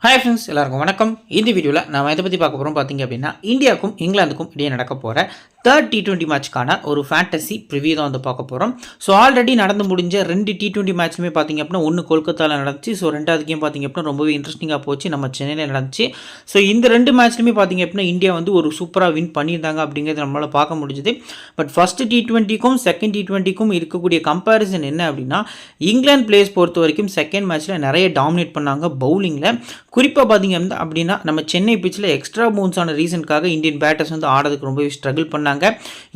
Hi friends, எல்லாருக்கும் வணக்கம். இந்த வீடியோவில் நான் இதை பற்றி பார்க்க போகிறோம். பார்த்தீங்க அப்படின்னா, இந்தியாவுக்கும் இங்கிலாந்துக்கும் இடையே நடக்க போகிற தேர்ட் T20 மேட்ச்க்கான ஒரு ஃபேண்டசி ப்ரிவியூ தான் வந்து பார்க்க போகிறோம். ஸோ ஆல்ரெடி நடந்து முடிஞ்ச 2 T20 மேட்ச்லுமே பார்த்தீங்க அப்படின்னா, ஒன்று கொல்கத்தாவில் நடந்துச்சு. ஸோ ரெண்டாவது கேம் பார்த்தீங்க அப்படின்னா ரொம்பவே இன்ட்ரெஸ்டிங்காக போச்சு, நம்ம சென்னையில் நடந்துச்சு. ஸோ இந்த 2 மேட்ச்லுமே பார்த்தீங்க அப்படின்னா இந்தியா வந்து ஒரு சூப்பராக வின் பண்ணியிருந்தாங்க அப்படிங்கிறது நம்மளால் பார்க்க முடிஞ்சுது. பட் ஃபஸ்ட்டு T20க்கும் செகண்ட் T20க்கும் இருக்கக்கூடிய கம்பேரிசன் என்ன அப்படின்னா, இங்கிலாந்து பிளேயர்ஸ் பொறுத்த வரைக்கும் செகண்ட் மேட்ச்சில் நிறைய டாமினேட் பண்ணாங்க பவுலிங்கில். குறிப்பாக பார்த்தீங்க அப்படின்னா நம்ம சென்னை பிச்சில் எக்ஸ்ட்ரா பவுன்ஸான ரீசனுக்காக இந்தியன் பேட்டர்ஸ் வந்து ஆடுறதுக்கு ரொம்பவே ஸ்ட்ரகிள் பண்ணாங்க.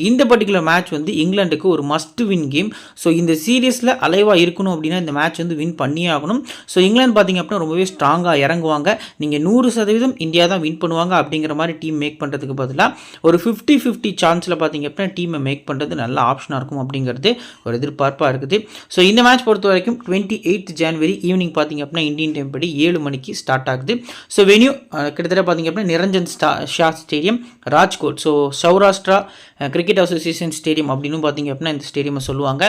இந்த பர்டிகுலர் மேட்ச் வந்து இங்கிலாந்துக்கு ஒரு மஸ்ட் வின் கேம். ஸோ இந்த சீரீஸில் அலைவாக இருக்கணும் அப்படின்னா இந்த மேட்ச் வந்து வின் பண்ணியே ஆகணும். ஸோ இங்கிலாந்து பார்த்தீங்க அப்படின்னா ரொம்பவே ஸ்ட்ராங்காக இறங்குவாங்க. நீங்கள் 100% இந்தியா தான் வின் பண்ணுவாங்க அப்படிங்கிற மாதிரி டீம் மேக் பண்ணுறதுக்கு பதிலாக ஒரு 50-50 சான்ஸில் பார்த்தீங்க அப்படின்னா டீமை மேக் பண்ணுறது நல்ல ஆப்ஷனாக இருக்கும் அப்படிங்கிறது ஒரு எதிர்பார்ப்பாக இருக்குது. ஸோ இந்த மேட்ச் பொறுத்த வரைக்கும் 28 ஜனவரி ஈவினிங் பார்த்தீங்க அப்படின்னா இந்தியன் டைம் படி 7 மணிக்கு ஸ்டார்ட் ஆகுது. ஸோ வென்யூ கிட்டத்தட்ட பார்த்தீங்க அப்படின்னா Niranjan Shah stadium, Rajkot. So Saurashtra cricket association stadium அப்படின்னு பார்த்தீங்க அப்படின்னா இந்த ஸ்டேடியம் சொல்லுவாங்க.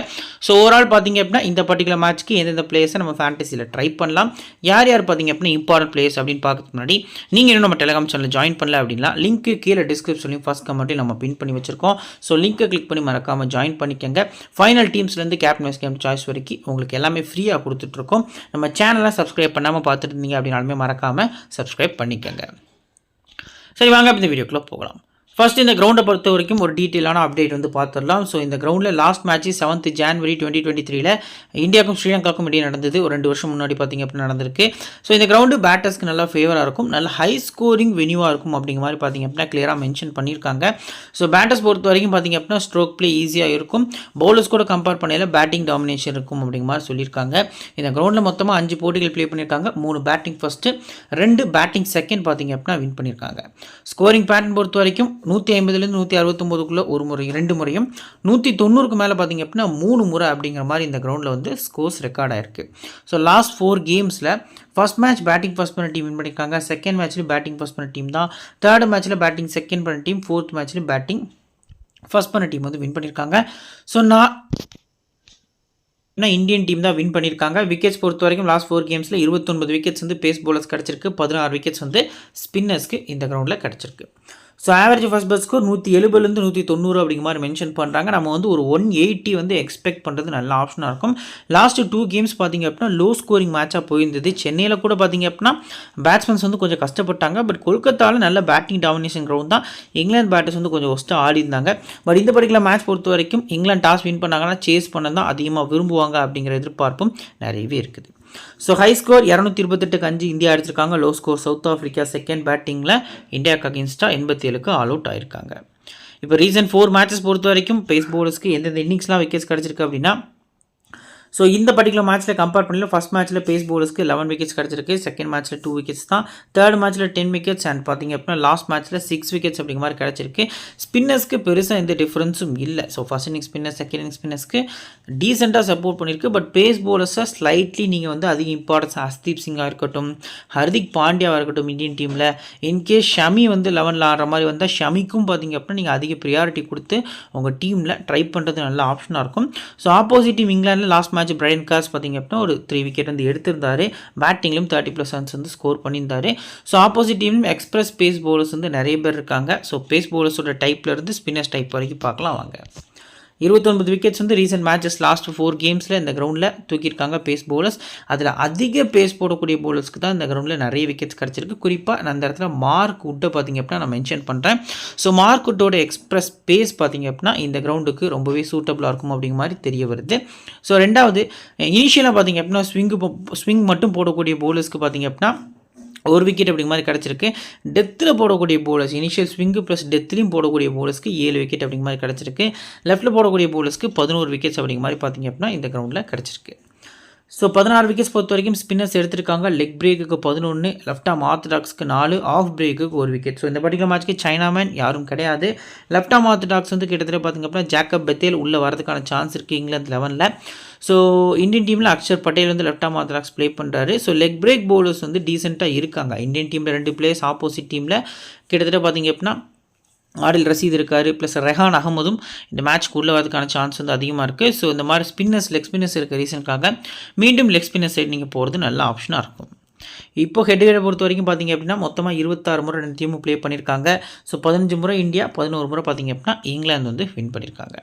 ஸோ ஓவரால் பார்த்தீங்க அப்படின்னா இந்த பர்டிகுலர் மேட்ச்க்கு எந்தெந்த பிளேயர்ஸை நம்ம ஃபேண்டசியில் ட்ரை பண்ணலாம், யார் யார் பார்த்தீங்க அப்படின்னா இம்பார்ட்டன்ட் பிளேயர்ஸ் அப்படின்னு பார்க்கறதுக்கு முன்னாடி நீங்கள் இன்னும் நம்ம டெலிகிராம் சேனல் ஜாயின் பண்ணல அப்படின்னா லிங்க்கு கீழே டிஸ்கிரிப்ஷன்லையும் ஃபர்ஸ்ட் கமெண்ட்லையும் நம்ம பின் பண்ணி வச்சிருக்கோம். ஸோ லிங்க்கை கிளிக் பண்ணி மறக்காமல் ஜாயின் பண்ணிக்கோங்க. ஃபைனல் டீம்ஸ்லேருந்து கேப்டன் வைஸ் கேப்டன் சாய்ஸ் வரைக்கும் உங்களுக்கு எல்லாமே ஃப்ரீயாக கொடுத்துட்ருக்கோம். நம்ம சேனலை சப்ஸ்கிரைப் பண்ணாமல் பார்த்துட்டு இருந்தீங்க அப்படின்னாலுமே மறக்காமல் சப்ஸ்கிரைப் பண்ணிக்கோங்க. சரி, வாங்க இந்த வீடியோக்குள்ளே போகலாம். ஃபர்ஸ்ட் இந்த கிரவுண்டை பொறுத்த வரைக்கும் ஒரு டீட்டெயிலான அப்டேட் வந்து பார்த்துடலாம். ஸோ இந்த கிரவுண்டில் லாஸ்ட் மேட்ச் 7 ஜனவரி 2023 இந்தியாவுக்கும் ஸ்ரீலங்காவுக்கும் இடையே நடந்தது. ஒரு 2 வருஷம் முன்னாடி பார்த்திங்க அப்படின்னா நடந்திருக்கு. ஸோ இந்த கிரவுண்டு பேட்டர்ஸ்க்கு நல்லா ஃபேவராக இருக்கும், நல்ல ஹை ஸ்கோரிங் வென்யூவாக இருக்கும் அப்படிங்கிற மாதிரி பார்த்திங்க அப்படின்னா கிளியராக மென்ஷன் பண்ணியிருக்காங்க. ஸோ பேட்டர்ஸ் பொறுத்த வரைக்கும் பார்த்திங்க அப்படின்னா ஸ்ட்ரோக் ப்ளே ஈஸியாக இருக்கும், பவுலர்ஸ் கூட கம்பேர் பண்ணையில் பேட்டிங் டாமினேஷன் இருக்கும் அப்படிங்கிற மாதிரி சொல்லியிருக்காங்க. இந்த கிரவுண்டில் மொத்தமாக 5 போட்டிகள் ப்ளே பண்ணியிருக்காங்க. 3 பேட்டிங் ஃபஸ்ட்டு, 2 பேட்டிங் செகண்ட் பார்த்திங்க அப்படின்னா வின் பண்ணியிருக்காங்க. ஸ்கோரிங் பேட்டர்ன் பொறுத்த வரைக்கும் 150லேருந்து 169க்குள்ளே ஒரு முறை 2 முறையும் 190க்கு மேலே பார்த்தீங்க அப்படின்னா 3 முறை அப்படிங்கிற மாதிரி இந்த கிரவுண்டில் வந்து ஸ்கோர்ஸ் ரெக்கார்ட் ஆயிருக்கு. ஸோ லாஸ்ட் 4 கேம்ஸில் ஃபர்ஸ்ட் மேட்ச் பேட்டிங் ஃபர்ஸ்ட் பண்ண டீம் வின் பண்ணியிருக்காங்க, செகண்ட் மேட்ச்லேயும் பேட்டிங் ஃபர்ஸ்ட் பண்ண டீம் தான், தேர்ட் மேட்ச்சில் பேட்டிங் செகண்ட் பண்ண டீம், ஃபோர்த் மேட்ச்லேயும் பேட்டிங் ஃபர்ஸ்ட் பண்ண டீம் வந்து வின் பண்ணியிருக்காங்க. ஸோ இந்தியன் டீம் தான் வின் பண்ணியிருக்காங்க. விக்கெட்ஸ் பொறுத்த வரைக்கும் லாஸ்ட் 4 கேம்ஸில் 29 விக்கெட்ஸ் வந்து பேஸ் பவுலர்ஸ் கிடச்சிருக்கு, 16 விக்கெட்ஸ் வந்து ஸ்பின்னர்ஸ்க்கு இந்த கிரவுண்டில் கிடச்சிருக்கு. ஸோ ஆவரேஜ் ஃபர்ஸ்ட் பால் ஸ்கோர் 170லேருந்து 190 அப்படிங்கிற மாதிரி மென்ஷன் பண்ணுறாங்க. நம்ம வந்து ஒரு 180 வந்து எக்ஸ்பெக்ட் பண்ணுறது நல்ல ஆப்ஷனாக இருக்கும். லாஸ்ட்டு 2 கேம்ஸ் பார்த்திங்க அப்படின்னா லோ ஸ்கோரிங் மேட்சாக போயிருந்தது. சென்னையில் கூட பார்த்திங்க அப்படின்னா பேட்ஸ்மேன்ஸ் வந்து கொஞ்சம் கஷ்டப்பட்டாங்க. பட் கொல்கத்தாவில் நல்ல பேட்டிங் டாமினேஷன் கிரவுண்ட் தான். இங்கிலாந்து பேட்டர்ஸ் வந்து கொஞ்சம் ஒஸ்ட்டாக ஆடி இருந்தாங்க. பட் இந்த பர்டிகுலர் மேட்ச் பொறுத்த வரைக்கும் இங்கிலாந்து டாஸ் வின் பண்ணாங்கன்னா சேஸ் பண்ண தான் அதிகமாக விரும்புவாங்க அப்படிங்கிற எதிர்பார்ப்பும் நிறையவே இருக்குது. ஸோ ஹை ஸ்கோர் 228க்கு 5 இந்தியா அடிச்சிருக்காங்க. Low score South Africa second பேட்டிங்கில் இந்தியாவுக்கு அகேன்ஸ்டாக 87க்கு ஆல் அவுட் ஆயிருக்காங்க. இப்போ ரீசன்ட் 4 மேட்சஸ் பொறுத்த வரைக்கும் பேஸ் பவுலர்ஸ்க்கு எந்தெந்த இன்னிங்ஸ்லாம் விக்கெட்ஸ் கிடச்சிருக்கு அப்படின்னா, ஸோ இந்த பர்டிகுலர் மேட்ச்சில் கம்பேர் பண்ணல ஃபஸ்ட் மேட்ச்சில் பேஸ் பவுலர்ஸ்க்கு 11 விக்கெட்ஸ் கிடச்சிருக்கு, செகண்ட் மேட்ச்சில் 2 விக்கெட்ஸ் தான், தேர்ட் மேட்ச்சில் 10 விக்கெட்ஸ் அண்ட் பார்த்திங்க அப்படின்னா லாஸ்ட் மேட்ச்சில் 6 விக்கெட்ஸ் அப்படிங்கிற மாதிரி கிடச்சிருக்கு. ஸ்பின்னர்ஸ்க்கு பெருசாக எந்த டிஃப்ரென்ஸும் இல்லை. So first inning spinners second inning ஸ்பின்னர்ஸ்க்கு டீசெண்டாக சப்போர்ட் பண்ணியிருக்கு. பட் பேஸ் பவுலர்ஸை ஸ்லைட்லி நீங்கள் வந்து அதிக இம்பார்ட்டன்ஸ் ஹர்தீப் சிங்காக இருக்கட்டும், ஹர்திக் பாண்டியாவாக இருக்கட்டும் இந்தியன் டீமில் இன்கேஸ் ஷமி வந்து 11ல் ஆடுற மாதிரி வந்தால் ஷமிக்கும் பார்த்திங்க அப்படின்னா நீங்கள் அதிக ப்ரியாரிட்டி கொடுத்து உங்கள் டீமில் ட்ரை பண்ணுறது நல்ல ஆப்ஷனாக இருக்கும். ஸோ ஆப்போசிட் டீம் இங்கிலாந்தில் லாஸ்ட் மேட்ச் பிரையன் காஸ் பார்த்திங்க அப்படின்னா ஒரு 3 விக்கெட் வந்து எடுத்திருந்தார், பேட்டிங்லையும் 30+ ரன்ஸ் வந்து ஸ்கோர் பண்ணியிருந்தார். ஸோ ஆப்போசிட் டீம்லையும் எக்ஸ்பிரஸ் பேஸ் பவுலர்ஸ் வந்து நிறைய பேர் இருக்காங்க. ஸோ பேஸ் பவுலர்ஸோட டைப்பில் இருந்து ஸ்பின்னர்ஸ் டைப் வரைக்கும் பார்க்கலாம் வாங்க. 29 விக்கெட்ஸ் வந்து ரீசெண்ட் மேட்சஸ் லாஸ்ட் 4 கேம்ஸில் இந்த கிரவுண்டில் தூக்கியிருக்காங்க பேஸ் பவுலர்ஸ். அதில் அதிக பேஸ் போடக்கூடிய பவுலர்ஸ்க்கு தான் இந்த கிரவுண்டில் நிறைய விக்கெட்ஸ் கிடச்சிருக்கு. குறிப்பாக நான் அந்த இடத்துல மார்க் வுட்டை பார்த்திங்க அப்படின்னா நான் மென்ஷன் பண்ணுறேன். ஸோ மார்க் வுட்டோட எக்ஸ்பிரஸ் பேஸ் பார்த்திங்க அப்படின்னா இந்த கிரவுண்டுக்கு ரொம்பவே சூட்டபுளாக இருக்கும் அப்படிங்கிற மாதிரி தெரிய வருது. ஸோ ரெண்டாவது இனிஷியலாக பார்த்திங்க அப்படின்னா ஸ்விங் மட்டும் போடக்கூடிய பவுலர்ஸ்க்கு பார்த்திங்க அப்படின்னா 1 விக்கெட் அப்படிங்கிற மாதிரி கிடச்சிருக்கு. டெத்தில் போடக்கூடிய பவுலர்ஸ் இனிஷியல் ஸ்விங்கு ப்ளஸ் டெத்துலையும் போடக்கூடிய பவுலர்ஸ்க்கு 7 விக்கெட் அப்படிங்கிற மாதிரி கிடச்சிருக்கு. லெஃப்ட்டில் போடக்கூடிய பவுலர்ஸ்க்கு 11 விக்கெட்ஸ் அப்படிங்கிற மாதிரி பார்த்திங்க அப்படின்னா இந்த கிரவுண்டில் கிடச்சிருக்கு. ஸோ 16 விக்கெட்ஸ் பொறுத்த வரைக்கும் ஸ்பின்னர்ஸ் எடுத்திருக்காங்க. லெக் பிரேக்குக்கு 11, லெஃப்ட் ஆர்ம் ஆர்த்தடாக்ஸ்க்கு 4, ஆஃப் பிரேக்குக்கு 1 விக்கெட். ஸோ இந்த பர்டிகுலர் மேட்ச்க்கு சைனாமேன் யாரும் கிடையாது. லெஃப்ட் ஆர்ம் ஆர்த்தடாக்ஸ் வந்து கிட்டத்தட்ட பார்த்திங்க அப்படின்னா ஜாக்கப் பெத்தேல் உள்ளே வரதுக்கான சான்ஸ் இருக்குது இங்கிலாந்து 11ல். ஸோ இந்தியன் டீமில் அக்ஷர் பட்டேல் வந்து லெஃப்ட் ஆர்ம் ஆர்த்தடாக்ஸ் ப்ளே பண்ணுறாரு. ஸோ லெக் பிரேக் பவுலர்ஸ் வந்து டீசெண்டாக இருக்காங்க. இந்தியன் டீமில் 2 பிளேயர்ஸ், ஆப்போசிட் டீமில் கிட்டத்தட்ட பார்த்திங்க அப்படின்னா ஆடில் ரசீத் இருக்கார், ப்ளஸ் ரெஹான் அகமதும் இந்த மேட்ச்க்கு உள்ளே வரதுக்கான சான்ஸ் வந்து அதிகமாக இருக்குது. ஸோ இந்த மாதிரி ஸ்பின்னர்ஸ் லெக் ஸ்பின்னர்ஸ் இருக்க ரீசனுக்காக மீண்டும் லெக் ஸ்பின்னர் சைடு நீங்கள் போகிறது நல்ல ஆப்ஷனாக இருக்கும். இப்போ ஹெட் டு ஹெட்டை பொறுத்த வரைக்கும் பார்த்தீங்க அப்படின்னா மொத்தமாக 26 முறை 2 டீமும் ப்ளே பண்ணியிருக்காங்க. ஸோ 15 முறை இந்தியா, 11 முறை பார்த்தீங்க அப்படின்னா இங்கிலாந்து வந்து வின் பண்ணியிருக்காங்க.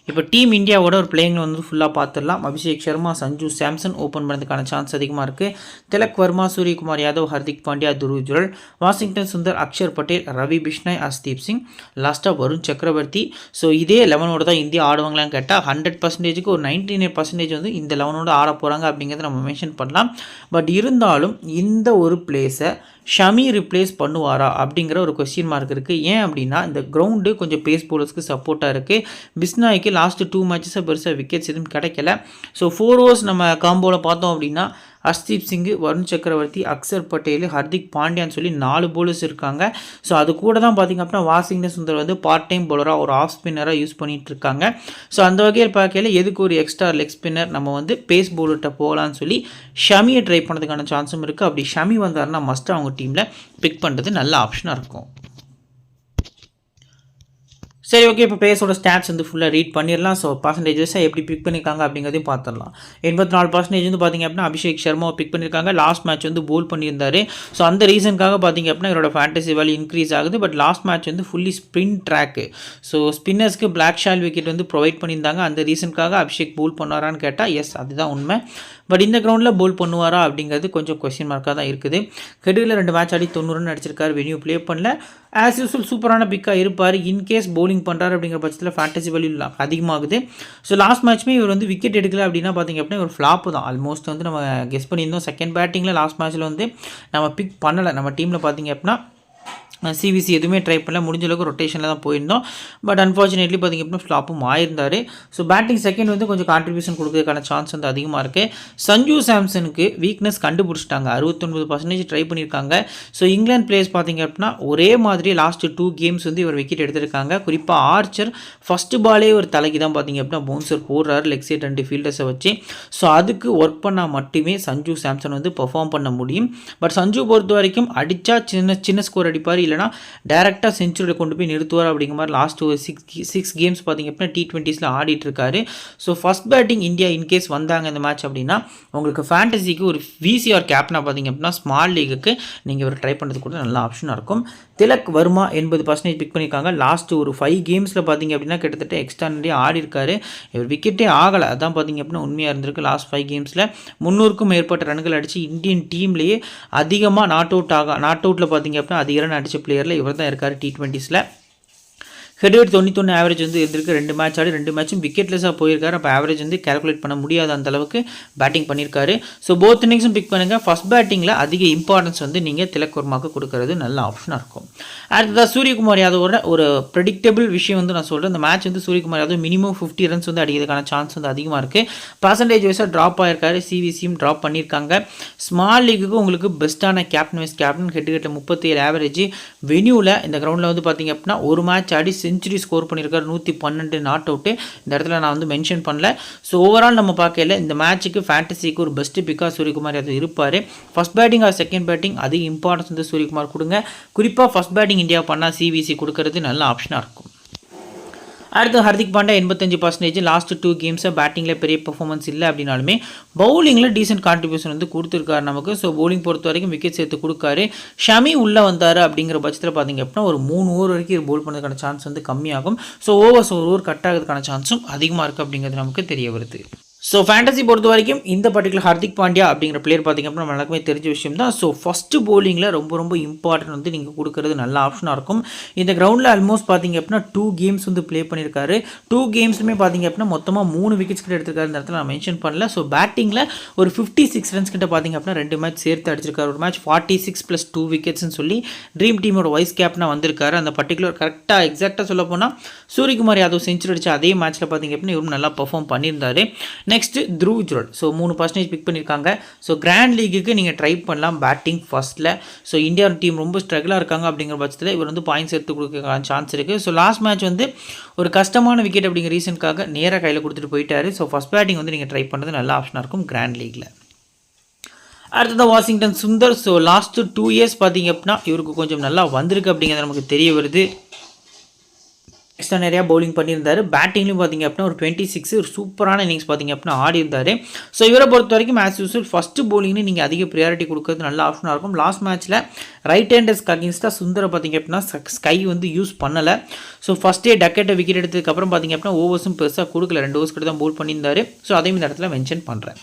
இப்போ டீம் இந்தியாவோட ஒரு பிளேயிங் வந்து ஃபுல்லாக பார்த்துடலாம். அபிஷேக் சர்மா, சஞ்சு சாம்சன் ஓப்பன் பண்ணதுக்கான சான்ஸ் அதிகமாக இருக்குது. திலக் வர்மா, சூரியகுமார் யாதவ், ஹர்திக் பாண்டியா, துருவ் ஜுரல், வாஷிங்டன் சுந்தர், அக்ஷர் பட்டேல், ரவி பிஷ்னாய், அஸ்தீப் சிங், லாஸ்ட்டாக வருண் சக்கரவர்த்தி. ஸோ இதே 11ஓட தான் இந்தியா ஆடுவாங்களான்னு கேட்டால் 100%க்கு ஒரு 99% வந்து இந்த 11ஓட ஆட போகிறாங்க அப்படிங்கிறத நம்ம மென்ஷன் பண்ணலாம். பட் இருந்தாலும் இந்த ஒரு பிளேஸை ஷமி ரிப்ளேஸ் பண்ணுவாரா அப்படிங்கிற ஒரு கொஸ்டின் மார்க் இருக்குது. ஏன் அப்படின்னா இந்த கிரவுண்டு கொஞ்சம் பேஸ் போலர்ஸ்க்கு சப்போர்ட்டாக இருக்குது. பிஸ்னாய்க்கு லாஸ்ட்டு 2 மேட்சஸாக பெருசாக விக்கெட்ஸ் எதுவும் கிடைக்கல. ஸோ 4 ஓவர்ஸ் நம்ம காம்போவில் பார்த்தோம் அப்படின்னா அஸ்தீப் சிங்கு, வருண் சக்கரவர்த்தி, அக்ஷர் பட்டேல், ஹர்திக் பாண்டியான்னு சொல்லி 4 போலர்ஸ் இருக்காங்க. ஸோ அது கூட தான் பார்த்திங்க அப்படின்னா வாஷிங்டன் சுந்தர் வந்து பார்ட் டைம் பவுலராக ஒரு ஆஃப் ஸ்பின்னராக யூஸ் பண்ணிகிட்டு இருக்காங்க. ஸோ அந்த வகையில் பார்க்கல எதுக்கு ஒரு எக்ஸ்ட்ரா லெக் ஸ்பின்னர் நம்ம வந்து பேஸ் பவுலர்கிட்ட போகலான்னு சொல்லி ஷமியை ட்ரை பண்ணதுக்கான சான்ஸும் இருக்குது. அப்படி ஷமி வந்தாருன்னா மஸ்ட் அவங்க டீமில் பிக் பண்ணுறது நல்ல ஆப்ஷனாக இருக்கும். சரி, ஓகே. இப்போ பிளேயர்ஸோட ஸ்டாட்ஸ் வந்து ஃபுல்லாக ரீட் பண்ணிடலாம். ஸோ பர்சன்டேஜஸை எப்படி பிக் பண்ணியிருக்காங்க அப்படிங்கிறதையும் பார்த்துடலாம். 84% வந்து பார்த்திங்க அப்படின்னா அபிஷேக் சர்மாவை பிக் பண்ணியிருக்காங்க. லாஸ்ட் மேட்ச் வந்து போல் பண்ணியிருந்தார். ஸோ அந்த ரீசனுக்காக பார்த்திங்க அப்படின்னா இவரோட ஃபேண்டசி வேல்யூ இன்க்ரீஸ் ஆகுது. பட் லாஸ்ட் மேட்ச் வந்து ஃபுல்லி ஸ்பின் ட்ராக்கு. ஸோ ஸ்பின்னர்ஸ்க்கு பிளாக் ஷால் விக்கெட் வந்து ப்ரொவைட் பண்ணியிருந்தாங்க. அந்த ரீசனுக்காக அபிஷேக் போல் பண்ணுவாரான்னு கேட்டால் எஸ், அதுதான் உண்மை. பட் இந்த கிரவுண்டில் போல் பண்ணுவாரா அப்படிங்கிறது கொஞ்சம் கொஸ்டின் மார்க்காக தான் இருக்குது. ஹெட்டில் 2 மேட்ச் ஆடி 90 ரன் அடிச்சிருக்காரு. வெனியூ ப்ளே பண்ணல. ஆஸ் யூஸ்வல் சூப்பரான பிக்காக இருப்பார். இன்கேஸ் பவுலிங் பண்ணுறாரு அப்படிங்கிற பட்சத்தில் ஃபேண்டசி வேல்யூ அதிகமாகுது. ஸோ லாஸ்ட் மேட்ச்மே இவர் வந்து விக்கெட் எடுக்கல அப்படின்னா பார்த்திங்க அப்படின்னா ஒரு ஃப்ளாப்பு தான். ஆல்மோஸ்ட் வந்து நம்ம கெஸ் பண்ணியிருந்தோம். செகண்ட் பேட்டிங்கில் லாஸ்ட் மேட்ச்சில் வந்து நம்ம பிக் பண்ணலை. நம்ம டீமில் பார்த்திங்க அப்படின்னா சிவிசி எதுவுமே ட்ரை பண்ணல. முடிஞ்ச அளவுக்கு ரொட்டேஷனில் தான் போயிருந்தோம். பட் அன்ஃபார்ச்சுனேட்லி பார்த்திங்க அப்படின்னா ஃப்ளாப்பும் ஆயிருந்தார். ஸோ பேட்டிங் செகண்ட் வந்து கொஞ்சம் கான்ட்ரிபியூஷன் கொடுக்கறதுக்கான சான்ஸ் வந்து அதிகமாக இருக்குது. சஞ்சு சாம்சனுக்கு வீக்னஸ் கண்டுபிடிச்சிட்டாங்க. 69% ட்ரை பண்ணியிருக்காங்க. ஸோ இங்கிலாந்து பிளேயர்ஸ் பார்த்திங்க அப்படின்னா ஒரே மாதிரி லாஸ்ட்டு 2 கேம்ஸ் வந்து இவர் விக்கெட் எடுத்திருக்காங்க. குறிப்பாக ஆர்ச்சர் ஃபஸ்ட்டு பாலே ஒரு தலைக்கு தான் பார்த்திங்க அப்படின்னா பவுன்சர் போடுறாரு லெக் சைட் 2 ஃபீல்டர்ஸை வச்சு. ஸோ அதுக்கு ஒர்க் பண்ணால் மட்டுமே சஞ்சு சாம்சன் வந்து பெர்ஃபார்ம் பண்ண முடியும். பட் சஞ்சு பொறுத்த வரைக்கும் அடித்தா சின்ன ஸ்கோர் அடிப்பார், இல்லைனா டேரெக்டாக செஞ்சுரியை கொண்டு போய் நிறுத்துவார் அப்படிங்கிற மாதிரி லாஸ்ட் ஒரு 6 கேம்ஸ் பார்த்திங்க அப்படின்னா T20s ஆடிட்டு இருக்காரு. So first batting India in case வந்தாங்க இந்த மேட்ச் அப்படின்னா உங்களுக்கு ஃபேண்டசிக்கு ஒரு VCR கேப்னா பார்த்திங்க அப்படின்னா ஸ்மால் லீகுக்கு நீங்கள் ஒரு ட்ரை பண்ணுறது கூட நல்ல ஆப்ஷனாக இருக்கும். திலக் வர்மா 80% பிக் பண்ணியிருக்காங்க. லாஸ்ட் ஒரு 5 கேம்ஸில் பார்த்திங்க அப்படின்னா கிட்டத்தட்ட எக்ஸ்ட்ரானரியாக ஆடி இருக்காரு. இவர் விக்கெட்டே ஆகலை. அதான் பார்த்திங்க அப்படின்னா உண்மையாக இருந்திருக்கு. லாஸ்ட் 5 கேம்ஸில் 300க்கும் மேற்பட்ட ரன்கள் அடித்து இந்தியன் டீம்லேயே அதிகமாக நாட் அவுட்டில் பார்த்திங்க அப்படின்னா அதிக ரன் அடித்த பிளேயரில் இவர் தான் இருக்கார் T20s. ஹெட்வேட் 91 ஆவரேஜ் வந்து இருந்திருக்கு. 2 மேட்ச் ஆடி 2 மேட்சும் விக்கெட்லெஸ்ஸாக போயிருக்காரு. அப்போ ஆவரேஜ் வந்து கேல்குலேட் பண்ண முடியாத அந்த அளவுக்கு பேட்டிங் பண்ணியிருக்காரு. ஸோ போத் இன்னிங்ஸும் பிக் பண்ணுங்கள். ஃபஸ்ட் பேட்டிங்கில் அதிக இம்பார்ட்டன்ஸ் வந்து நீங்கள் திலக் வர்மாவுக்கு கொடுக்கறது நல்ல ஆப்ஷனாக இருக்கும். அடுத்ததாக சூரியகுமார் யாதவோட ஒரு ப்ரெடிக்டபிள் விஷயம் வந்து நான் சொல்கிறேன். இந்த மேட்ச் வந்து சூரியகுமார் யாதவ் மினிமம் 50 ரன்ஸ் வந்து அடிக்கிறதுக்கான சான்ஸ் வந்து அதிகமாக இருக்குது. பர்சன்டேஜ் வைஸாக ட்ராப் ஆகிருக்காரு. சிவிசியும் ட்ராப் பண்ணியிருக்காங்க. ஸ்மால் லீக்குக்கு உங்களுக்கு பெஸ்ட்டான கேப்டன் வைஸ் கேப்டன் ஹெட்டுக்கிட்ட 37 ஆவரேஜ். வெனியூவில் இந்த கிரவுண்டில் வந்து பார்த்திங்க அப்படின்னா ஒரு மேட்ச் ஆடி செஞ்சுரி ஸ்கோர் பண்ணியிருக்காரு. 112 நாட் அவுட்டு. இந்த இடத்துல நான் வந்து மென்ஷன் பண்ணல. ஸோ ஓவரால் நம்ம பார்க்கல இந்த மேட்ச்சுக்கு ஃபேண்டசிக்கு ஒரு பெஸ்ட்டு பிக்காக சூரியகுமார் யாதவ் இருப்பார். First batting or second batting அதிக இம்பார்ட்டன்ஸ் வந்து சூரியகுமார் கொடுங்க. குறிப்பாக ஃபஸ்ட் பேட்டிங் இந்தியா பண்ணால் சிவிசி கொடுக்கறது நல்ல ஆப்ஷனாக இருக்கும். அடுத்து ஹர்திக் பாண்டியா 85%. லாஸ்ட் 2 கேம்ஸை பேட்டிங்கில் பெரிய பெர்ஃபார்மன்ஸ் இல்லை அப்படின்னாலுமே பவுலிங்கில் டீசென்ட் கான்ட்ரிபியூஷன் வந்து கொடுத்துருக்காரு நமக்கு. ஸோ பவுலிங் பொறுத்த வரைக்கும் விக்கெட் சேர்த்து கொடுக்காரு. ஷமி உள்ளே வந்தார் அப்படிங்கிற பட்சத்தில் பார்த்திங்க அப்படின்னா ஒரு 3 ஓவர் வரைக்கும் பவுல் பண்ணுறதுக்கான சான்ஸ் வந்து கம்மியாகும். ஸோ ஓவர்ஸ் ஒரு ஓவர் கட் ஆகிறதுக்கான சான்ஸும் அதிகமாக இருக்குது அப்படிங்கிறது நமக்கு தெரிய வருது. ஸோ ஃபேண்டசி பொறுத்த வரைக்கும் இந்த பர்டிகுலர் ஹர்திக் பாண்டியா அப்படிங்கிற பிளேயர் பார்த்திங்க அப்படின்னா எல்லாருக்குமே தெரிஞ்ச விஷயம் தான். ஸோ ஃபஸ்ட்டு பவுலிங்கில் ரொம்ப இம்பார்ட்டன்ட் வந்து நீங்கள் கொடுக்கறது நல்ல ஆப்ஷனாக இருக்கும். இந்த கிரவுண்டில் ஆல்மோஸ்ட் பார்த்திங்க அப்படின்னா 2 கேம்ஸ் வந்து ப்ளே பண்ணியிருக்காரு. 2 கேம்ஸுமே பார்த்திங்க அப்படின்னா மொத்தமாக 3 விக்கெட்ஸ் கிட்ட எடுத்திருக்காரு. இந்த இடத்துல நான் மென்ஷன் பண்ணல. ஸோ பேட்டிங்கில் ஒரு 56 ரன்ஸ் கிட்ட பார்த்திங்க அப்படின்னா 2 மேட்ச் சேர்த்து அடிச்சிருக்காரு. ஒரு மேட்ச் 46 + 2 விக்கெட்ஸ்னு சொல்லி ட்ரீம் டீமோட வைஸ் கேப்டனாக வந்திருக்காரு. அந்த பர்டிகுலர் கரெக்டாக எக்ஸாக்டாக சொல்ல போனால் சூரியகுமார் யாதவ் செஞ்சுரி அடித்த அதே மேட்ச்சில் பார்த்திங்க அப்படின்னா இவரும் நல்லா பெர்ஃபார்ம் பண்ணியிருந்தார். Next Dhruv Jurel. So 3% pick பண்ணியிருக்காங்க. ஸோ கிராண்ட் லீக்குக்கு நீங்கள் ட்ரை பண்ணலாம் பேட்டிங் ஃபஸ்ட்டில். ஸோ இந்தியா டீம் ரொம்ப ஸ்ட்ரகிளாக இருக்காங்க அப்படிங்கிற பட்சத்தில் இவர் வந்து பாயிண்ட்ஸ் எடுத்து கொடுக்க சான்ஸ் இருக்குது. ஸோ லாஸ்ட் மேட்ச் வந்து ஒரு கஷ்டமான விக்கெட் அப்படிங்கிற ரீசனுக்காக நேராக கையில் கொடுத்துட்டு போயிட்டாரு. ஸோ ஃபஸ்ட் பேட்டிங் வந்து நீங்கள் ட்ரை பண்ணுறது நல்ல ஆப்ஷனாக இருக்கும் கிராண்ட் லீக்கில். அடுத்தது Washington Sundar. So last 2 years பார்த்திங்க அப்படின்னா இவருக்கு கொஞ்சம் நல்லா வந்திருக்கு அப்படிங்கிறது நமக்கு தெரிய வருது. எக்ஸ்ட்ரா நிறையா பவுலிங் பண்ணியிருந்தார். பேட்டிங்லையும் பார்த்திங்க அப்படின்னா ஒரு 26 ஒரு சூப்பரான இன்னிங்ஸ் பார்த்திங்க அப்படின்னா ஆடி இருந்தார். ஸோ இவரை பொறுத்த வரைக்கும் ஆஸ் யூஸ்வல் ஃபஸ்ட்டு பவுலிங்னு நீங்கள் அதிக ப்ரியாரிட்டி கொடுக்குறது நல்ல ஆப்ஷனாக இருக்கும். லாஸ்ட் மேட்ச்சில் ரைட் ஹேண்டர்ஸ்க்கு அகேன்ஸ்டாக சுந்தரை பார்த்திங்க அப்படின்னா ஸ்கை வந்து யூஸ் பண்ணலை. ஸோ ஃபஸ்ட்டே டக்கெட்டை விக்கெட் எடுத்ததுக்கப்புறம் பார்த்திங்க அப்படின்னா ஓவர்ஸும் பெருசாக கொடுக்கல, 2 ஓவர்ஸ் கிட்ட தான் பவுல் பண்ணியிருந்தார். ஸோ அதையும் இந்த இடத்துல மென்ஷன் பண்ணுறேன்.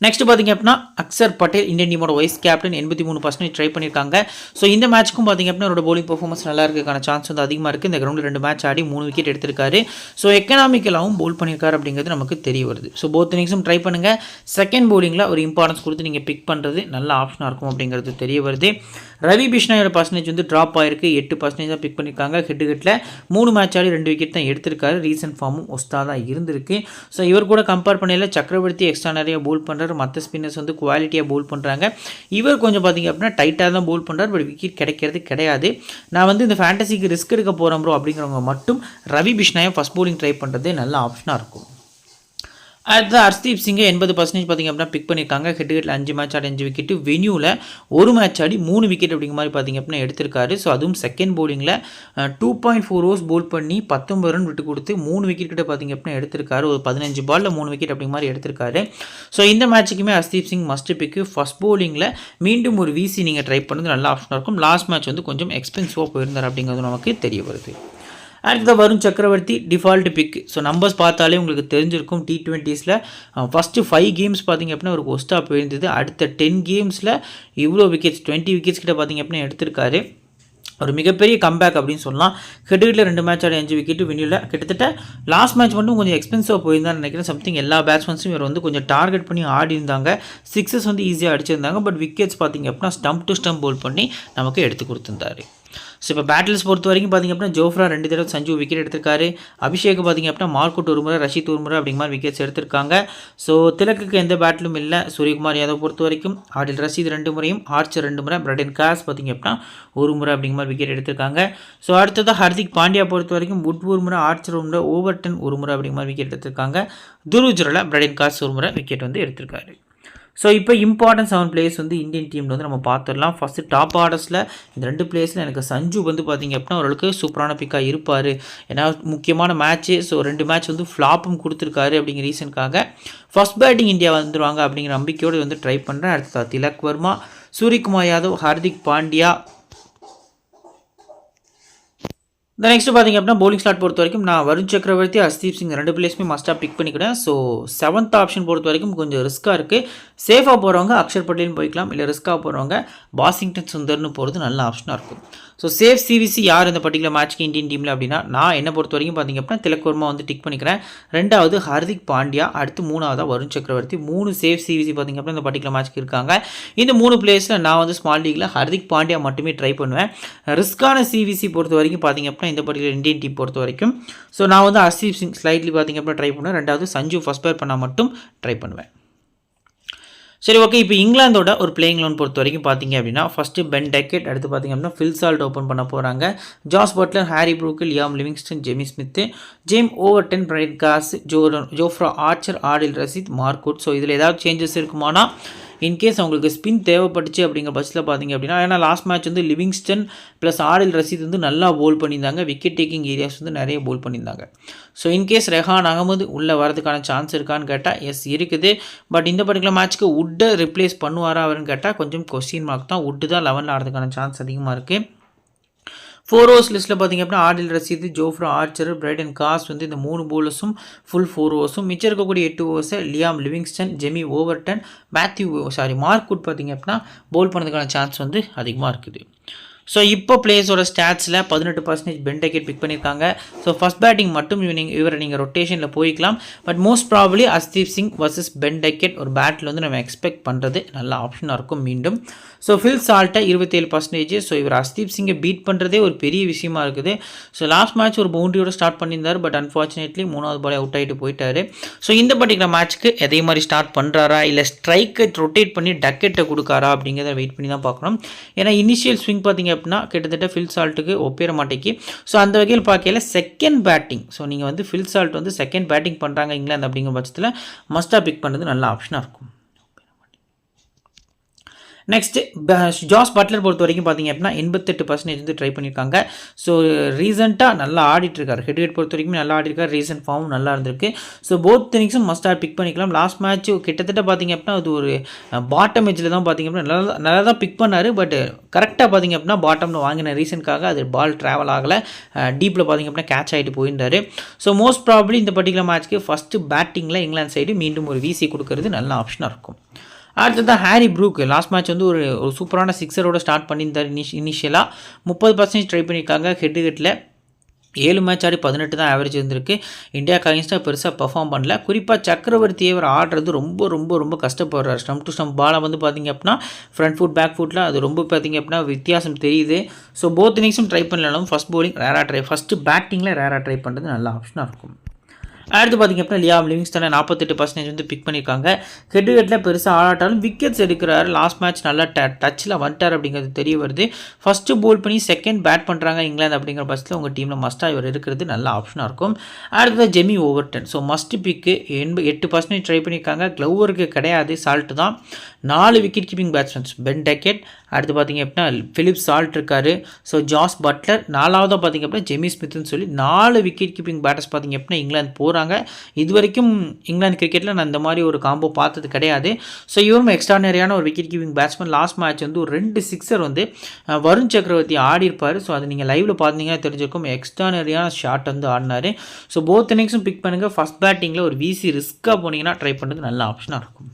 நெக்ஸ்ட் பார்த்திங்க அப்படின்னா அக்சர் பட்டேல் இந்தியன் டீமோட வைஸ் கேப்டன் 83% ட்ரை பண்ணியிருக்காங்க. ஸோ இந்த மேட்ச்க்கும் பார்த்திங்க அப்படின்னா அவரோட பவுலிங் பர்ஃபார்மன்ஸ் நல்லா இருக்கிறதுக்கான சான்ஸ் வந்து அதிகமாக இருக்குது. இந்த கிரௌண்டில் 2 மேட்ச் ஆடி 3 விக்கெட் எடுத்திருக்காரு. ஸோ எக்கனாமிக்கலாகவும் பவுல் பண்ணியிருக்காரு அப்படிங்கிறது நமக்கு தெரிய வருது. ஸோ போத் இன்னிங்ஸும் ட்ரை பண்ணுங்கள். செகண்ட் பவுலிங்கில் ஒரு இம்பார்ட்டன்ஸ் கொடுத்து நீங்கள் பிக் பண்ணுறது நல்ல ஆப்ஷனாக இருக்கும் அப்படிங்கிறது தெரிய வருது. ரவி பிஷ்னாயோட பர்சன்டேஜ் வந்து ட்ராப் ஆயிருக்கு, 8% தான் பிக் பண்ணியிருக்காங்க. ஹெட்டுகட்டில் 3 மேட்ச் ஆடி 2 விக்கெட் தான் எடுத்திருக்காரு. ரீசன்ட் ஃபார்மும் ஒஸ்தாக தான் இருந்திருக்கு. ஸோ இவர் கூட கம்பேர் பண்ணல சக்கரவர்த்தி எக்ஸ்ட்ரா நிறைய பவுல் பண்ணுறாரு, மற்ற ஸ்பின்னர்ஸ் வந்து குவாலிட்டியாக பவுல் பண்ணுறாங்க. இவர் கொஞ்சம் பார்த்திங்க அப்படின்னா டைட்டாக தான் பவுல் பண்ணுறாரு, பட் விக்கெட் கிடைக்கிறது கிடையாது. நான் வந்து இந்த ஃபேண்டசிக்கு ரிஸ்க் எடுக்க போகிறோம் ப்ரோ அப்படிங்கிறவங்க மட்டும் ரவி பிஷ்னாயை ஃபஸ்ட் பவுலிங் ட்ரை பண்ணுறது நல்ல ஆப்ஷனாக இருக்கும். அடுத்து ஹர்ஷ்தீப் சிங்கை 80% பார்த்திங்க அப்படின்னா பிக் பண்ணியிருக்காங்க. ஹெட்டுகட்டில் 5 மேட்ச் ஆடி 5 விக்கெட்டு, வென்யூவில் 1 மேட்ச் ஆடி 3 விக்கெட் அப்படிங்கிற மாதிரி பார்த்திங்க அப்படின்னா எடுத்திருக்காரு. ஸோ அதுவும் செகண்ட் பவுலிங்கில் 2.4 ஓவர்ஸ் பவுல் பண்ணி 19 ரன் விட்டு கொடுத்து 3 விக்கெட் கிட்ட பார்த்திங்க அப்படின்னா எடுத்திருக்காரு. ஒரு 15 பாலில் 3 விக்கெட் அப்படிங்கிற மாதிரி எடுத்திருக்காரு. ஸோ இந்த மேட்ச்சுக்குமே Harshdeep Singh must pick. First பவுலிங்கில் மீண்டும் ஒரு வீசி நீங்கள் ட்ரை பண்ணுறது நல்ல ஆப்ஷனாக இருக்கும். லாஸ்ட் மேட்ச் வந்து கொஞ்சம் எக்ஸ்பென்சிவாக போயிருந்தார் அப்படிங்கிறது நமக்கு தெரிய வருது. அடுத்தது வருண் சக்கரவர்த்தி டிஃபால்ட் பிக். ஸோ நம்பர்ஸ் பார்த்தாலே உங்களுக்கு தெரிஞ்சிருக்கும். T20ஸில் ஃபஸ்ட்டு 5 கேம்ஸ் பார்த்திங்க அப்படின்னா ஒரு ஒஸ்ட்டாக போயிருந்தது. அடுத்த 10 கேம்ஸில் இவ்வளோ விக்கெட்ஸ் 20 விக்கெட்ஸ் கிட்ட பார்த்திங்க அப்படின்னா எடுத்திருக்காரு. ஒரு மிகப்பெரிய கம்பேக் அப்படின்னு சொல்லலாம். ஹெட்டுகட்டில் 2 மேட்ச் ஆடி 5 விக்கெட்டு, வென்யூவில் கிட்டத்தட்ட லாஸ்ட் மேட்ச் மட்டும் கொஞ்சம் எக்ஸ்பென்சிவாக போயிருந்தான்னு நினைக்கிறேன். சம்திங் எல்லா பேட்ஸ்மேன்ஸும் இவர் வந்து கொஞ்சம் டார்கெட் பண்ணி ஆடி இருந்தாங்க. 6 வந்து ஈஸியாக அடிச்சிருந்தாங்க. பட் விக்கெட்ஸ் பார்த்திங்க அப்படின்னா ஸ்டம்ப் டு ஸ்டம்ப் பவுல் பண்ணி நமக்கு எடுத்து கொடுத்துருந்தாரு. ஸோ இப்போ பேட்டில்ஸ் பொறுத்த வரைக்கும் பார்த்திங்க அப்படின்னா ஜோஃப்ரா 2 தடவை சஞ்சு விக்கெட் எடுத்திருக்காரு. அபிஷேக் பார்த்திங்க அப்படின்னா மார்க்குட் 1 முறை, ரஷீத் 1 முறை அப்படிங்கிற மாதிரி விக்கெட்ஸ் எடுத்திருக்காங்க. ஸோ திலக்குக்கு எந்த பேட்டிலும் இல்லை. சூரியகுமார் யாதவ் பொறுத்த வரைக்கும் ஆடில் ரஷீத் 2 முறையும், ஆர்ச்சர் 2 முறை, பிரைடன் காஸ் பார்த்திங்க அப்படின்னா 1 முறை அப்படிங்கிற மாதிரி விக்கெட் எடுத்திருக்காங்க. ஸோ அடுத்ததாக ஹர்திக் பாண்டியா பொறுத்த வரைக்கும் வுட் 1 முறை, ஆர்ச்சர் 1 முறை, ஓவர்டன் 1 முறை அப்படிங்கிற மாதிரி விக்கெட் எடுத்திருக்காங்க. துருஜரில் பிரைடன் காஸ் 1 முறை விக்கெட் வந்து எடுத்திருக்காரு. ஸோ இப்போ இம்பார்ட்டன்ட் 7 பிளேயர்ஸ் வந்து இந்தியன் டீமில் வந்து நம்ம பார்த்துடலாம். ஃபஸ்ட்டு டாப் ஆர்டர்ஸில் இந்த 2 பிளேயர்ஸில் எனக்கு சஞ்சு வந்து பார்த்திங்க அப்படின்னா ஓரளவுக்கு சூப்பரான பிக்காக இருப்பார். ஏன்னா முக்கியமான மேட்ச்சு. ஸோ 2 மேட்ச் வந்து ஃப்ளாப்பும் கொடுத்துருக்காரு அப்படிங்கிற ரீசனுக்காக ஃபஸ்ட் பேட்டிங் இந்தியா வந்துடுவாங்க அப்படிங்கிற நம்பிக்கையோடு வந்து ட்ரை பண்ணுறேன். அடுத்த திலக் வர்மா, சூரியகுமார் யாதவ், ஹார்திக் பாண்டியா. இந்த நெக்ஸ்ட் பார்த்திங்க அப்படின்னா பவுலிங் ஸ்லாட் பொறுத்த வரைக்கும் நான் வருண் சக்கரவர்த்தி, ஹர்ஷ்தீப் சிங் 2 பிளேஸுமே மஸ்ட்டாக பிக் பண்ணிக்கிறேன். ஸோ 7th ஆப்ஷன் பொறுத்த வரைக்கும் கொஞ்சம் ரிஸ்க்காக இருக்குது. சேஃபாக போகிறவங்க அக்ஷர் பட்டேல்னு போய்க்கலாம், இல்லை ரிஸ்க்காக போகிறவங்க வாஷிங்டன் சுந்தர்னு போகிறது நல்ல ஆப்ஷனாக இருக்கும். ஸோ சேஃப் சிவிசி யார் இந்த பர்டிகுலர் மேட்ச்க்கு இந்தியன் டீமில் அப்படின்னா நான் என்ன பொறுத்த வரைக்கும் பார்த்திங்க அப்படின்னா திலக் வர்மா வந்து டிக் பண்ணிக்கிறேன். 2வது ஹார்திக் பாண்டியா, அடுத்து 3வதாக வருண் சக்கரவர்த்தி. 3 சேஃப் சிவிசி பார்த்திங்க அப்படின்னா இந்த பர்டிகுலர் மேட்ச்க்கு இருக்காங்க. இந்த 3 பிளேயர்ஸில் நான் வந்து ஸ்மால் லீக்கில் ஹார்திக் பாண்டியா மட்டுமே ட்ரை பண்ணுவேன். ரிஸ்க்கான சிவிசி பொறுத்த வரைக்கும் பார்த்திங்க அப்படின்னா இந்த பர்டிகுலர் இந்தியன் டீம் பொறுத்த வரைக்கும் ஸோ நான் வந்து ஹர்ஷ்தீப் சிங் ஸ்லைட்லி பார்த்திங்க அப்படின்னா ட்ரை பண்ணுவேன். 2வது சஞ்சு ஃபஸ்ட் பேர் பண்ணால் மட்டும் ட்ரை பண்ணுவேன். சரி, ஓகே. இப்போ இங்கிலாந்தோட ஒரு பிளேயிங் லோன் பொறுத்த வரைக்கும் பார்த்திங்க அப்படின்னா ஃபஸ்ட்டு பென் டெக்கெட், அடுத்து பார்த்திங்க அப்படின்னா ஃபில் சால்ட் ஓப்பன் பண்ண போகிறாங்க. Jos Buttler, Harry Brook, Liam Livingstone, Jamie Smith, Jamie Overton, Brydon Carse, Jofra Archer, Adil Rashid, Mark Wood. So இதில் ஏதாவது சேஞ்சஸ் இருக்குமானா இன்கேஸ் அவங்களுக்கு ஸ்பின் தேவைப்பட்டுச்சு அப்படிங்கிற பட்சத்தில் பார்த்திங்க அப்படின்னா, ஏன்னா லாஸ்ட் மேட்ச் வந்து லிவிங்ஸ்டன் ப்ளஸ் ஆடில் ரஷீத் வந்து நல்லா பவுல் பண்ணியிருந்தாங்க. விக்கெட் டேக்கிங் ஏரியாஸ் வந்து நிறைய பவுல் பண்ணியிருந்தாங்க. ஸோ இன்கேஸ் ரெஹான் அகமது உள்ளே வரதுக்கான சான்ஸ் இருக்கான்னு கேட்டால் எஸ் இருக்குது. பட் இந்த பர்டிகுலர் மேட்ச்க்கு வுட்டை ரிப்ளேஸ் பண்ணுவாரா அவருன்னு கேட்டால் கொஞ்சம் கொஸ்டின் மார்க் தான். வுட்டு தான் 11 ஆடுறதுக்கான சான்ஸ் அதிகமாக இருக்குது. 4 ஓவர்ஸ் லிஸ்ட்டில் பார்த்திங்க அப்படின்னா Adil Rashid, Jofra Archer, Brydon Carse வந்து இந்த 3 பவுலர்ஸும் ஃபுல் 4 ஓவர்ஸும், மிச்சம் இருக்கக்கூடிய 8 ஓவர்ஸை Liam Livingstone, Jamie Overton, Mark Wood பார்த்திங்க அப்படின்னா பவுல் பண்ணதுக்கான சான்ஸ் வந்து அதிகமாக இருக்குது. ஸோ இப்போ பிளேயர்ஸோட ஸ்டாட்ஸில் 18% பென் டெக்கெட் பிக் பண்ணியிருக்காங்க. ஸோ ஃபஸ்ட் பேட்டிங் மட்டும் இவரை நீங்கள் ரொட்டேஷனில் போய்க்கலாம். But most probably Harshdeep Singh versus pen Duckett ஒரு பேட்டில் வந்து நம்ம எக்ஸ்பெக்ட் பண்ணுறது நல்ல ஆப்ஷனாக இருக்கும் மீண்டும். So fill சால்ட்டை 27%. ஸோ இவர் ஹர்ஷ்தீப் சிங்கை பீட் பண்ணுறதே ஒரு பெரிய விஷயமா இருக்குது. ஸோ லாஸ்ட் மேட்ச் ஒரு பவுண்டரியோட ஸ்டார்ட் பண்ணியிருந்தார். பட் அன்ஃபார்ச்சுனேட்லி 3வது பாலே அவுட் ஆகிட்டு போயிட்டார். ஸோ இந்த பர்டிகுலர் மேட்ச்க்கு எதே மாதிரி ஸ்டார்ட் பண்ணுறாரா, இல்லை ஸ்ட்ரைக்கை ரொட்டேட் பண்ணி டக்கெட்டை கொடுக்காரா அப்படிங்கிறத வெயிட் பண்ணி தான் பார்க்கணும். ஏன்னா இனிஷியல் ஸ்விங் பார்த்திங்க அப்படின்னா கிட்டத்தட்ட ஃபில் சால்ட்டுக்கு ஒப்பேற மாட்டேங்கி. ஸோ அந்த வகையில் பார்க்கல செகண்ட் பேட்டிங். ஸோ நீங்கள் வந்து ஃபில் சால்ட் வந்து செகண்ட் பேட்டிங் பண்ணுறாங்க இங்கிலாந்து அப்படிங்கிற பட்சத்தில் மஸ்ட்டாக பிக் பண்ணுறது நல்ல ஆப்ஷனாக இருக்கும். நெக்ஸ்ட்டு ஜாஸ் பட்லர் பொறுத்த வரைக்கும் பார்த்தீங்க அப்படின்னா 88% வந்து ட்ரை பண்ணியிருக்காங்க. ஸோ ரீசெண்டாக நல்லா ஆடிட்டுருக்காரு. ஹெட் ஹெட் பொறுத்த வரைக்கும் நல்லா ஆடிருக்காரு. ரீசெண்ட் ஃபார்மும் நல்லா இருந்திருக்கு. ஸோ போத் திங்ஸும் மஸ்ட் ஆட் பிக் பண்ணிக்கலாம். லாஸ்ட் மேட்ச் கிட்டத்தட்ட பார்த்தீங்க அப்படின்னா அது ஒரு பாட்டம் எஜ்ஜில் தான் பார்த்தீங்க அப்படின்னா நல்லா தான் பிக் பண்ணார். பட் கரெக்டாக பார்த்தீங்க அப்படின்னா பாட்டமில் வாங்கின ரீசனுக்காக அது பால் ட்ராவல் ஆகலை. டீப்பில் பார்த்தீங்க அப்படின்னா கேட்ச் ஆகிட்டு போயிருந்தார். ஸோ மோஸ்ட் ப்ராபப்ளி இந்த பர்டிகுலர் மேட்ச்க்கு ஃபஸ்ட்டு பேட்டிங்கில் இங்கிலாந்து சைடு மீண்டும் ஒரு வீசி கொடுக்கறது நல்ல ஆப்ஷனாக இருக்கும். அடுத்ததான் ஹாரி ப்ரூக் லாஸ்ட் மேட்ச் வந்து ஒரு சூப்பரான சிக்ஸரோட ஸ்டார்ட் பண்ணியிருந்தார். இனிஷியலாக 30% ட்ரை பண்ணியிருக்காங்க. ஹெட்டில் 7 மேட்ச் ஆடி 18 தான் ஆவரேஜ் இருந்திருக்கு. இந்தியாவுக்கு அகைன்ஸ்டாக பெருசாக பர்ஃபார்ம் பண்ணல. குறிப்பாக சக்கரவர்த்தி அவர் ஆடுறது ரொம்ப ரொம்ப ரொம்ப கஷ்டப்படுறாரு. ஸ்டம்ப் டு ஸ்டம்ப் பாலை வந்து பார்த்திங்க அப்படின்னா ஃப்ரண்ட் ஃபுட் பேக் ஃபுட்டில் அது ரொம்ப பார்த்திங்க அப்படின்னா வித்தியாசம் தெரியுது. ஸோ போத் இன்னிங்ஸும் ட்ரை பண்ணலாம். ஃபஸ்ட்டு பேட்டிங்கில் ரேராக ட்ரை பண்ணுறது நல்ல ஆப்ஷனாக இருக்கும். அடுத்து பார்த்திங்க அப்படின்னா லியாம் லிவிங்ஸ்டனை 48% வந்து பிக் பண்ணியிருக்காங்க. ஹெட்டில் பெருசாக ஆடாட்டாலும் விக்கெட்ஸ் எடுக்கிறாரு. லாஸ்ட் மேட்ச் நல்லா டச்சில் வந்துட்டார் அப்படிங்கிறது தெரிய வருது. ஃபஸ்ட்டு போல் பண்ணி செகண்ட் பேட் பண்ணுறாங்க இங்கிலாந்து அப்படிங்கிற பட்சத்தில் உங்கள் டீமில் மஸ்ட்டாக இவர் இருக்கிறது நல்ல ஆப்ஷனாக இருக்கும். அடுத்தது ஜெமி ஓவர்டன். ஸோ மஸ்ட் பிக்கு 8% ட்ரை பண்ணியிருக்காங்க. க்ளோவருக்கு கிடையாது, சால்ட்டு தான். 4 wicket keeping batsmen pen Duckett, அடுத்து பார்த்திங்க அப்படின்னா ஃபிலிப் சால்ட் இருக்கார். ஸோ ஜாஸ் பட்லர், 4ஆவதாக பார்த்திங்க அப்படின்னா ஜெமி ஸ்மித்னு சொல்லி 4 விக்கெட் கீப்பிங் பேட்டர்ஸ் பார்த்திங்க அப்படின்னா இங்கிலாந்து போகிறாங்க. இது வரைக்கும் இங்கிலாந்து கிரிக்கெட்டில் நான் இந்த மாதிரி ஒரு காம்போ பார்த்தது கிடையாது. ஸோ இவரும் எக்ஸ்ட்ரானரியான ஒரு wicket keeping batsman. Last match வந்து ஒரு 2 சிக்ஸர் வந்து வருண் சக்கரவர்த்தி ஆடி இருப்பார். ஸோ அது நீங்கள் லைவில் பார்த்தீங்கன்னா தெரிஞ்சிருக்கும். எக்ஸ்ட்ரானரியான ஷாட் வந்து ஆடினார். ஸோ போத் இன்னிங்ஸும் பிக் பண்ணுங்கள். ஃபஸ்ட் பேட்டிங்கில் ஒரு வீசி ரிஸ்க்காக போனீங்கன்னா ட்ரை பண்ணுறது நல்ல ஆப்ஷனாக இருக்கும்.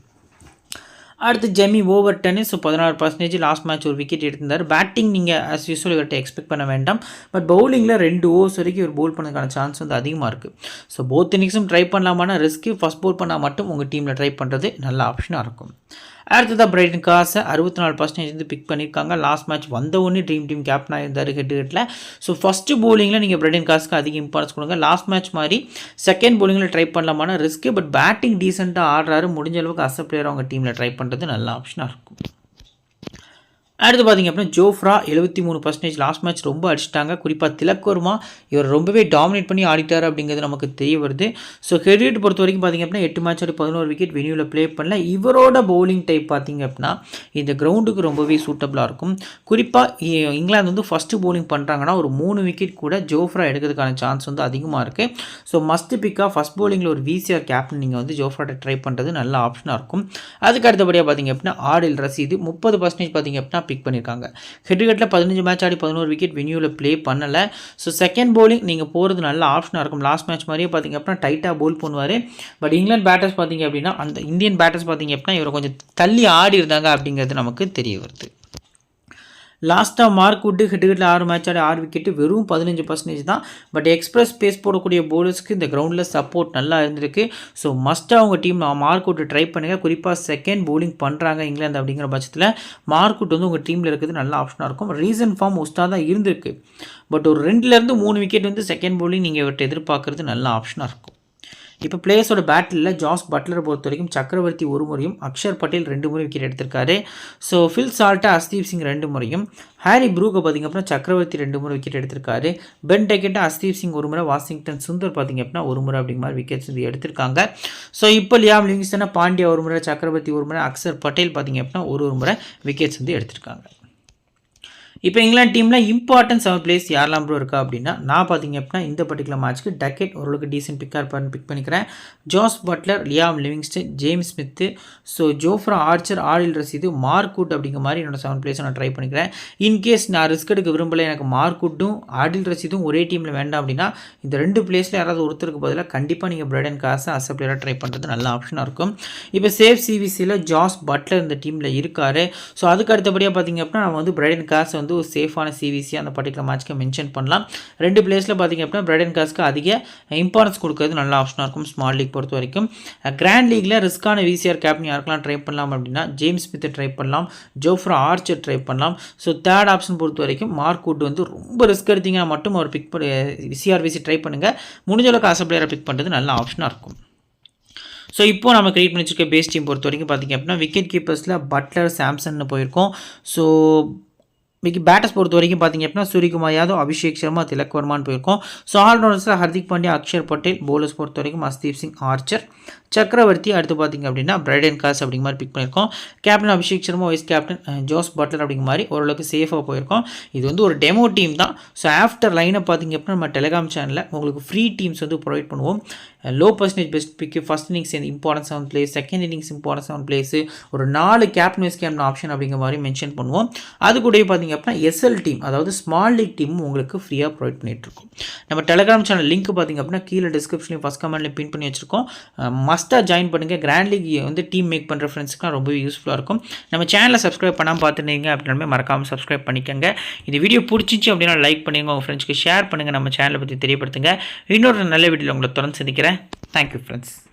அடுத்து Jamie Overton. So 16% last match ஒரு விக்கெட் எடுத்திருந்தார். பேட்டிங் நீங்கள் ஆஸ் யூஸ்வல் இவர்கிட்ட எக்ஸ்பெக்ட் பண்ண வேண்டாம். பட் பவுலிங்கில் 2 ஓவர்ஸ் வரைக்கும் இவர் போல் பண்ணதுக்கான சான்ஸ் வந்து அதிகமாக இருக்குது. ஸோ போத் இன்னிங்ஸும் ட்ரை பண்ணலாமான ரிஸ்க்கு ஃபஸ்ட் போல் பண்ணால் மட்டும் உங்கள் டீமில் ட்ரை பண்ணுறது நல்ல ஆப்ஷனாக இருக்கும். அடுத்ததாக பிரைடன் காஸை 64% வந்து பிக் பண்ணியிருக்காங்க. லாஸ்ட் மேட்ச் வந்த ஒன்று ட்ரீம் டீம் கேப்டனாக இருந்தார் ஹெட்டில். ஸோ ஃபஸ்ட்டு போலிங்கில் நீங்கள் பிரைடன் காஸுக்கு அதிக இம்பார்ட்டன்ஸ் கொடுங்க. லாஸ்ட் மேட்ச் மாதிரி செகண்ட் போலிங்கில் ட்ரை பண்ணலாமான ரிஸ்க்கு. பட் பேட்டிங் டீசெண்டாக ஆடுறாரு. முடிஞ்ச அளவுக்கு அஸ் பிளேயர் அவங்க டீமில் ட்ரை பண்ணுறது நல்ல ஆப்ஷனாக இருக்கும். அடுத்து பார்த்திங்க அப்படின்னா ஜோஃப்ரா 73% லாஸ்ட் மேட்ச் ரொம்ப அடிச்சிட்டாங்க. குறிப்பாக திலக் வர்மா இவர் ரொம்பவே டாமினேட் பண்ணி ஆடிட்டார் அப்படிங்கிறது நமக்கு தெரிய வருது. ஸோ ஹெட் பொறுத்த வரைக்கும் பார்த்திங்க அப்படின்னா 8 மேட்ச் ஆடி 11 விக்கெட் வெனியூவில் ப்ளே பண்ணல. இவரோட பவுலிங் டைப் பார்த்திங்க அப்படின்னா இந்த கிரவுண்டுக்கு ரொம்பவே சூட்டபுளாக இருக்கும். குறிப்பாக இங்கிலாந்து வந்து ஃபஸ்ட்டு பவுலிங் பண்ணுறாங்கன்னா ஒரு 3 விக்கெட் கூட ஜோஃப்ரா எடுக்கிறதுக்கான சான்ஸ் வந்து அதிகமாக இருக்குது. ஸோ மஸ்ட் பிக்காக ஃபஸ்ட் பவுலிங்கில் ஒரு விசிஆர் கேப்டன் நீங்கள் வந்து ஜோஃப்ராட்ட ட்ரை பண்ணுறது நல்ல ஆப்ஷனாக இருக்கும். அதுக்கு அடுத்தபடியாக பார்த்திங்க அப்படின்னா ஆடில் ரசீது 30% பார்த்திங்க அப்படின்னா பிக் பண்ணியிருக்காங்க. ஹெட்டில் 15 மேட்ச் ஆடி 11 விக்கெட் வெனியூவில் ப்ளே பண்ணலை. ஸோ செகண்ட் பவுலிங் நீங்கள் போகிறது நல்ல ஆப்ஷனாக இருக்கும். லாஸ்ட் மேட்ச் மாதிரியே பார்த்திங்க அப்படின்னா டைட்டாக பவுல் பண்ணுவார். பட் இங்கிலாந்து பேட்டர்ஸ் பார்த்திங்க அப்படின்னா அந்த இந்தியன் பேட்டர்ஸ் பார்த்திங்க அப்படின்னா இவரை கொஞ்சம் தள்ளி ஆடி இருந்தாங்க அப்படிங்கிறது நமக்கு தெரிய வருது. லாஸ்ட்டாக மார்க்வுட்டு ஹெட்டில் 6 மேட்ச் ஆடி 6 விக்கெட்டு வெறும் 15% தான். பட் எக்ஸ்பிரஸ் பேஸ் போடக்கூடிய போலர்ஸ்க்கு இந்த கிரவுண்டில் சப்போர்ட் நல்லா இருந்திருக்கு. ஸோ மஸ்ட்டாக அவங்க டீம் மார்க்வுட்டு ட்ரை பண்ணுங்கள். குறிப்பாக செகண்ட் பவுலிங் பண்ணுறாங்க இங்கிலாந்து அப்படிங்கிற பட்சத்தில் மார்க்வுட் வந்து உங்கள் டீமில் இருக்கிறது நல்ல ஆப்ஷனாக இருக்கும். ரீசன் ஃபார்ம் ஒஸ்ட்டாக தான் இருந்திருக்கு. பட் ஒரு 2லேருந்து 3 விக்கெட் வந்து செகண்ட் பவுலிங் நீங்கள் இவர்கிட்ட எதிர்பார்க்குறது நல்ல ஆப்ஷனாக இருக்கும். இப்போ பிளேயர்ஸோட பேட்டில் ஜாஸ் பட்லரை பொறுத்த வரைக்கும் சக்கரவர்த்தி 1 முறையும் அக்ஷர் பட்டேல் 2 முறை விக்கெட் எடுத்திருக்காரு. ஸோ ஃபில் சால்ட்டை அஸ்தீப் சிங் 2 முறையும், ஹாரி ப்ரூக்கை பார்த்திங்க அப்படின்னா சக்கரவர்த்தி 2 முறை விக்கெட் எடுத்திருக்காரு. பென் டெக்கெட்டை அஸ்தீப் சிங் 1 முறை, வாஷிங்டன் சுந்தர் பார்த்திங்க அப்படின்னா 1 முறை அப்படிங்கிற மாதிரி விக்கெட்ஸ் வந்து எடுத்திருக்காங்க. ஸோ இப்போ லியாம் லிவிங்ஸ்டனை பாண்டியா 1 முறை, சக்கரவர்த்தி 1 முறை, அக்ஷர் பட்டேல் பார்த்திங்க அப்படின்னா ஒரு முறை விக்கெட்ஸ் வந்து எடுத்திருக்காங்க. இப்போ இங்கிலாந்து டீமில் இம்பார்ட்டன்ட் 7 பிளேஸ் யாரெல்லாம் ப்ரோ இருக்கா அப்படின்னா நான் பார்த்திங்க அப்படின்னா இந்த பர்டிகுலர் மேட்ச்க்கு டக்கெட் ஓரளவுக்கு டீசென்ட் பிக் பண்ணிக்கிறேன். Jos Buttler, Liam Livingstone, James Smith, so Jofra Archer, Adil Rashid, Mark Wood அப்படிங்கிற மாதிரி என்னோட 7 பிளேஸை நான் ட்ரை பண்ணிக்கிறேன். இன்கேஸ் நான் ரிஸ்க் எடுக்க விரும்பலை, எனக்கு மார்க்வுட்டும் ஆடில் ரசீதும் ஒரே டீமில் வேண்டாம் அப்படின்னா இந்த 2 பிளேஸில் யாராவது ஒருத்தருக்கு பதிலாக கண்டிப்பாக நீங்கள் பிரைடன் காஸை அஸ் பிளேயராக ட்ரை பண்ணுறது நல்ல ஆப்ஷனாக இருக்கும். இப்போ சேஃப் சிவிசியில் ஜாஸ் பட்லர் இந்த டீமில் இருக்கார். ஸோ அதுக்கு அடுத்தபடியாக பார்த்திங்க அப்படின்னா நம்ம வந்து பிரைடன் காஸை வந்து ஒரு சேஃபான சிவிசி அந்த பர்டிகுலர் மேட்ச்க்கு மென்ஷன் பண்ணலாம். 2 பிளேஸில் பார்த்திங்க அப்படின்னா பிரைடன் காஸ்க்கு அதிக இம்பார்ட்டன்ஸ் கொடுக்கறது நல்ல ஆப்ஷனாக இருக்கும். ஸ்மால் லீக் பொறுத்த வரைக்கும் கிராண்ட் லீக்கில் ரிஸ்க்கான விசிஆர் கேப்டன் யாருக்கெல்லாம் ட்ரை பண்ணலாம் அப்படின்னா ஜேம்ஸ் ஸ்மித்தை ட்ரை பண்ணலாம், ஜோஃப்ரா ஆர்ச்சர் ட்ரை பண்ணலாம். ஸோ தேர்ட் ஆப்ஷன் பொறுத்த வரைக்கும் மார்க்வுட் வந்து ரொம்ப ரிஸ்க் எடுத்தீங்கன்னா மட்டும் அவர் பிக் பண்ணி விசிஆர் ட்ரை பண்ணுங்கள். முடிஞ்ச அளவுக்கு ஆஸ் பிளேயரை பிக் பண்ணுறது நல்ல ஆப்ஷனாக இருக்கும். ஸோ இப்போது நம்ம கிரியேட் பண்ணி வச்சுருக்க பேஸ் டீம் பொறுத்த வரைக்கும் பார்த்திங்க அப்படின்னா விக்கெட் கீப்பர்ஸில் பட்லர், சாம்சன்னு போயிருக்கோம். ஸோ பேட்டர்ஸ் பொறுத்த வரைக்கும் பார்த்தீங்க அப்படின்னா சூரியகுமார் யாதவ், அபிஷேக் சர்மா, திலக் வர்மான்னு போயிருக்கோம். ஸோ ஆல்ரவுண்டர்ஸில் ஹர்திக் பாண்டியா, அக்ஷர் பட்டேல். பவுலர்ஸ் பொறுத்த வரைக்கும் அஸ்தீப் சிங், ஆர்ச்சர், சக்கரவர்த்தி. அடுத்து பார்த்தீங்க அப்படின்னா பிரைடன் காஸ் அப்படிங்கிற மாதிரி பிக் பண்ணியிருக்கோம். Captain Abhishek Sharma, vice captain Jos Buttler அப்படிங்கிற மாதிரி ஓரளவுக்கு சேஃபாக போயிருக்கோம். இது வந்து ஒரு டெமோ டீம் தான். ஸோ ஆஃப்டர் லைனை பார்த்தீங்க அப்படின்னா நம்ம டெலிகிராம் சேனலில் உங்களுக்கு ஃப்ரீ டீம்ஸ் வந்து ப்ரொவைட் பண்ணுவோம். Low percentage best pick, first innings importance 7 places, second innings importance 7 places, ஒரு 4 கேப்டன் வைஸ் கேப்டன் ஆப்ஷன் அப்படிங்கிற மாதிரி மென்ஷன் பண்ணுவோம். அது கூட பார்த்தீங்க அப்படின்னா எஸ்எல் டீம், அதாவது ஸ்மால் லீக் டீமும் உங்களுக்கு ஃப்ரீயாக ப்ரொவைட் பண்ணிகிட்ருக்கோம். நம்ம டெலிகிராம் சேனல் லிங்க் பார்த்தீங்க அப்படின்னா கீழே டிஸ்கிரிப்ஷன்லையும் ஃபஸ்ட் கமெண்ட்லையும் பின் பண்ணி வச்சிருக்கோம். மஸ்ட்டாக ஜாயின் பண்ணுங்கள். கிராண்ட் லீக் வந்து டீம் மேக் பண்ணுற ஃப்ரெண்ட்ஸ்க்குலாம் ரொம்பவே யூஸ்ஃபுல்லாக இருக்கும். நம்ம சேனலை சப்ஸ்கிரைப் பண்ணாமல் பார்த்துட்டீங்க அப்படின்னாலுமே மறக்காமல் சப்ஸ்கிரைப் பண்ணிக்கோங்க. இந்த வீடியோ பிடிச்சிச்சு அப்படின்னா லைக் பண்ணுங்கள், உங்கள் ஃப்ரெண்ட்ஸ்க்கு ஷேர் பண்ணுங்கள், நம்ம சேனலை பற்றி தெரியப்படுத்துங்க. இன்னொரு நல்ல வீடியோவில் உங்களை தொடர்ந்து சந்திக்கிறேன். Thank you, friends.